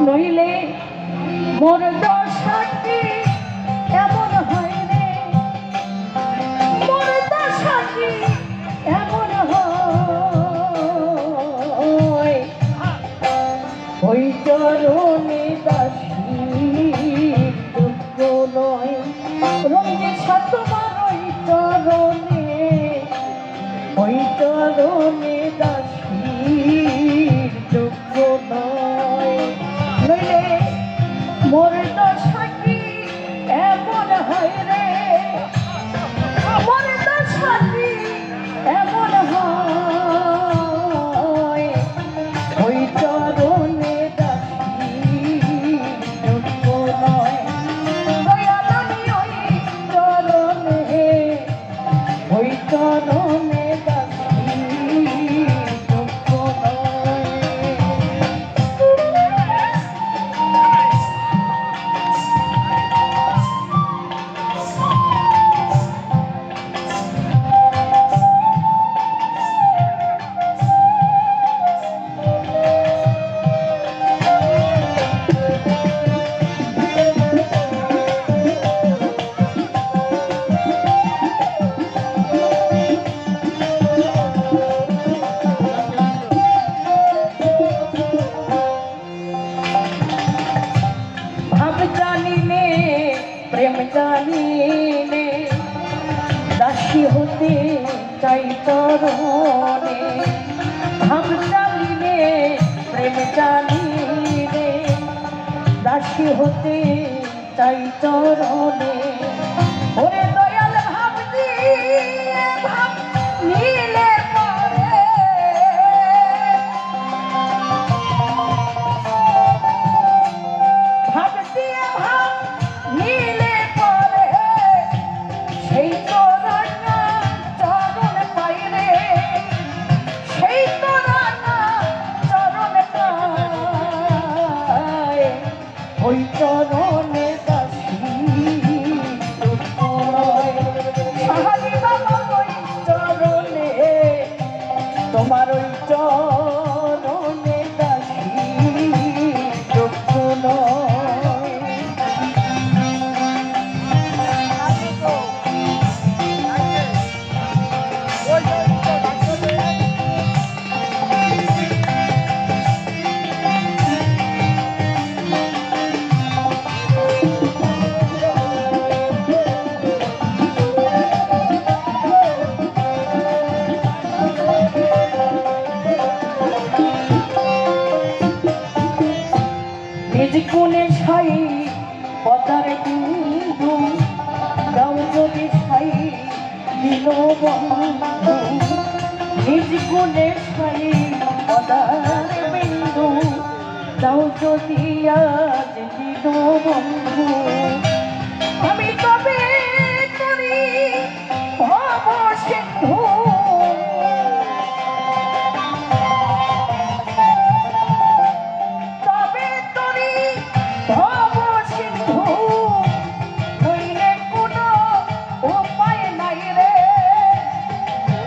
নইলে মোর দশাটি এমন হয় রে, মোর দশাটি এমন হয় ওই চরণে দাসী দুঃখ নয় রঙে সাত ওই চরণে, ওই চরণে দাসী দুঃখ নয়। নইলে মোর দশা কি এমন হয় রে, মোর দশা কি এমন হয় ওই চরণে দাসী দুঃখ নয়। দয়াল আমি ওই চরণে, ওই চরণে দাসী দুঃখ নয়। প্রেম জানিলে দাসী হতে চাই তরণে, ভাব জানিলে প্রেম জানিলে দাসী হতে চাই তরণে। ওরে দয়াল ভাব দিয়ে ভাব নিলে পরে, ভাব দিয়ে ভাব নিলে পরে সেই তো রান্না চরণ পাই রে, সেই তো রান্না চরণ পাই ওই চরণে দাসী দুঃখ নয়। সাহারি বাবা ওই চরণে, তোমার ওই চরণে দাসী দুঃখ নয়। নিজ কোণে ছাই পদার বিন্দু দাও যদি ছাই দিল বন্ধু, নিজ কোণে ছাই পদার বিন্দু দাও যদি আজ দিল বন্ধু। আমি তবে করি ভব সিন্ধু, ভব সিন্ধু নইলে কোনো উপায় নাই রে,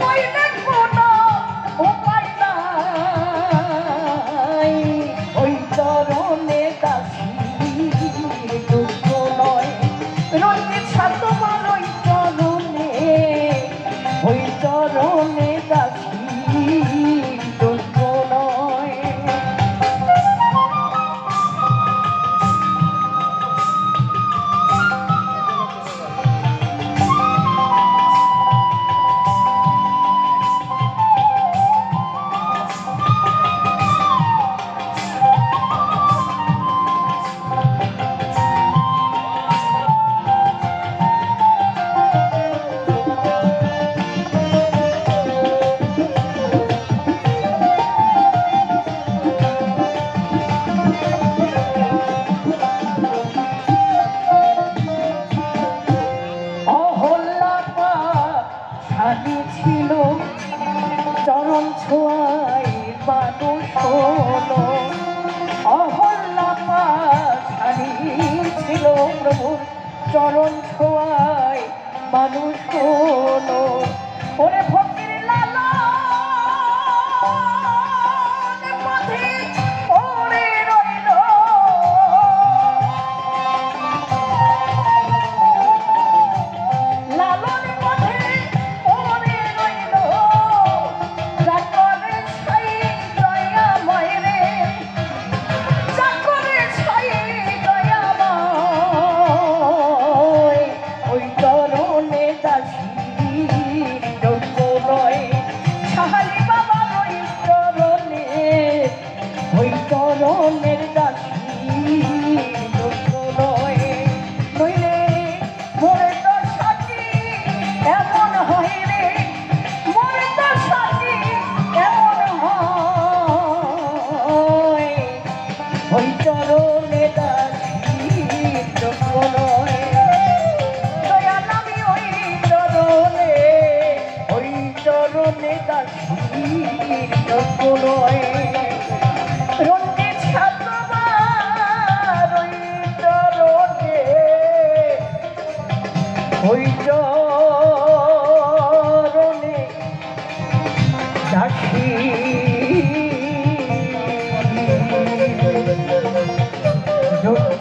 নইলে কোনো উপায় নাই ওই চরণে দাসী দুঃখ নয়। রঞ্জিত সাত ওই চরণে, ওই চরণে দাসী দুঃখ নয়। ছানি ছিল চরণ ছোঁয়ায় মানুষ হলো, অহল্লা ছানি ছিল প্রভুর চরণ ছোঁয়ায় মানুষ হলো। ওরে ফকির লালা পথে পড়ে রইল দাসী যুদ্ধ